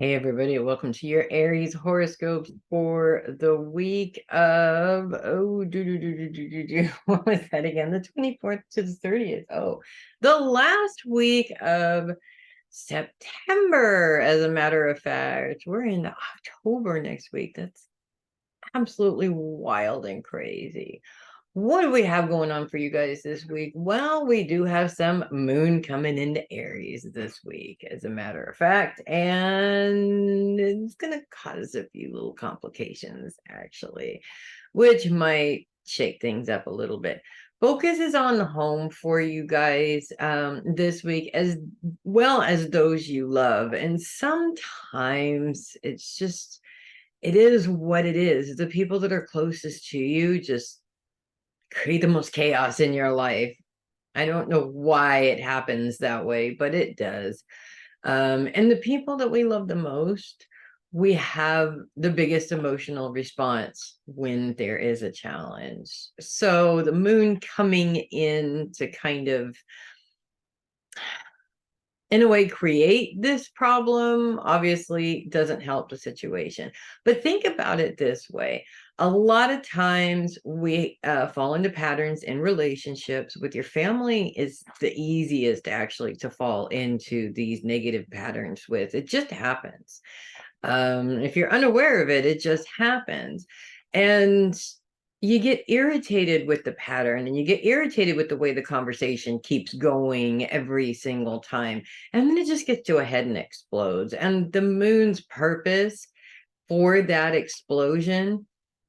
Hey everybody, welcome to your Aries horoscopes for the week of what was that again? The 24th to the 30th. Oh, the last week of September, as a matter of fact. We're in October next week. That's absolutely wild and crazy. What do we have going on for you guys this week? Well, we do have some moon coming into Aries this week, as a matter of fact, and it's going to cause a few little complications, actually, which might shake things up a little bit. Focus is on the home for you guys this week, as well as those you love. And sometimes it is what it is. The people that are closest to you just create the most chaos in your life. I don't know why it happens that way, but it does. And the people that we love the most, we have the biggest emotional response when there is a challenge. So the moon coming in to kind of, in a way, create this problem obviously doesn't help the situation. But think about it this way. A lot of times we fall into patterns in relationships. With your family is the easiest actually to fall into these negative patterns with. It just happens. If you're unaware of it, it just happens. And you get irritated with the pattern, and you get irritated with the way the conversation keeps going every single time. And then it just gets to a head and explodes. And the moon's purpose for that explosion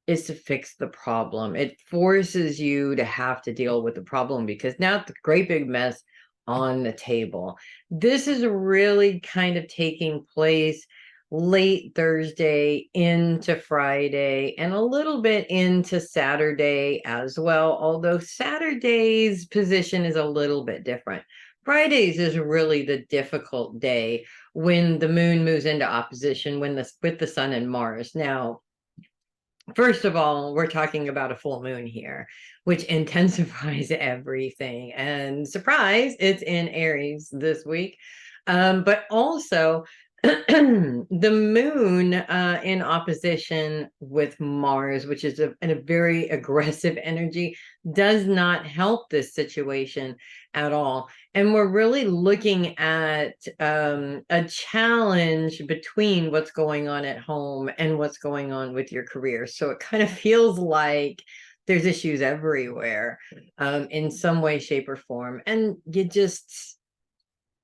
is to fix the problem. It forces you to have to deal with the problem, because now it's a great big mess on the table. This is really kind of taking place late Thursday into Friday and a little bit into Saturday as well, although Saturday's position is a little bit different. Fridays is really the difficult day when the moon moves into opposition with the sun and Mars. Now, first of all, we're talking about a full moon here, which intensifies everything. And surprise, it's in Aries this week. But also, the moon in opposition with Mars, which is a very aggressive energy, does not help this situation at all. And we're really looking at a challenge between what's going on at home and what's going on with your career. So it kind of feels like there's issues everywhere in some way, shape, or form. And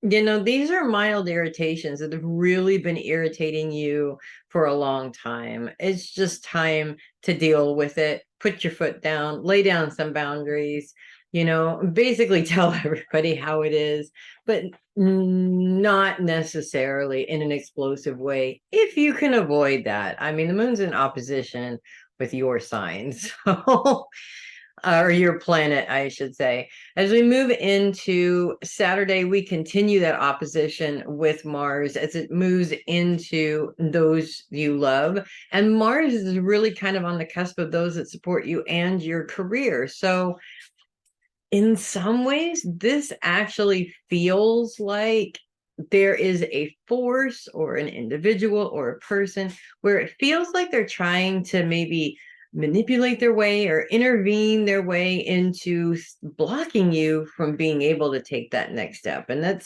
these are mild irritations that have really been irritating you for a long time. It's just time to deal with it. Put your foot down, lay down some boundaries, basically tell everybody how it is, but not necessarily in an explosive way, if you can avoid that. I mean, the moon's in opposition with your signs. So or your planet, I should say. As we move into Saturday, we continue that opposition with Mars as it moves into those you love. And Mars is really kind of on the cusp of those that support you and your career. So in some ways, this actually feels like there is a force or an individual or a person where it feels like they're trying to maybe manipulate their way or intervene their way into blocking you from being able to take that next step. And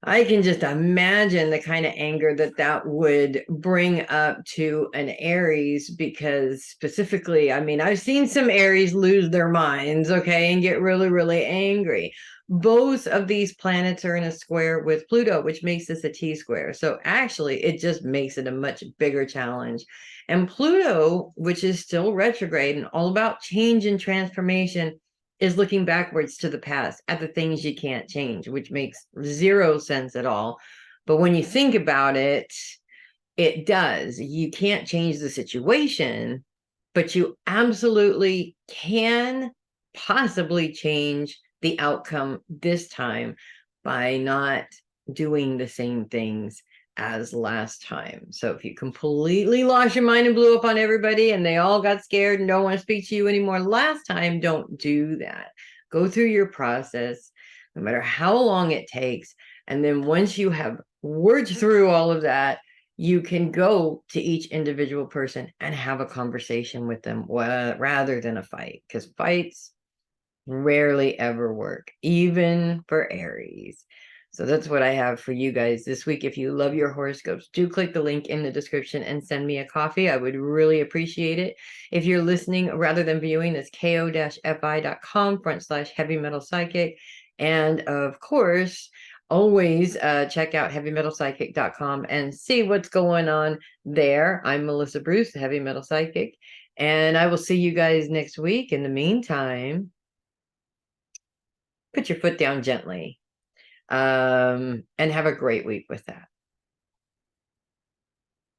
I can just imagine the kind of anger that would bring up to an Aries, because specifically, I mean, I've seen some Aries lose their minds, okay, and get really, really angry. Both of these planets are in a square with Pluto, which makes this a T square. So actually, it just makes it a much bigger challenge. And Pluto, which is still retrograde and all about change and transformation, is looking backwards to the past at the things you can't change, which makes zero sense at all. But when you think about it, it does. You can't change the situation, but you absolutely can possibly change the outcome this time by not doing the same things as last time. So if you completely lost your mind and blew up on everybody and they all got scared and don't want to speak to you anymore last time, don't do that. Go through your process, no matter how long it takes. And then once you have word through all of that, you can go to each individual person and have a conversation with them rather than a fight, because fights rarely ever work, even for Aries. So that's what I have for you guys this week. If you love your horoscopes, do click the link in the description and send me a coffee. I would really appreciate it. If you're listening rather than viewing, that's ko-fi.com/heavy metal psychic. And of course, always check out heavymetalpsychic.com and see what's going on there. I'm Melissa Bruce, the Heavy Metal Psychic, and I will see you guys next week. In the meantime, put your foot down gently, and have a great week with that.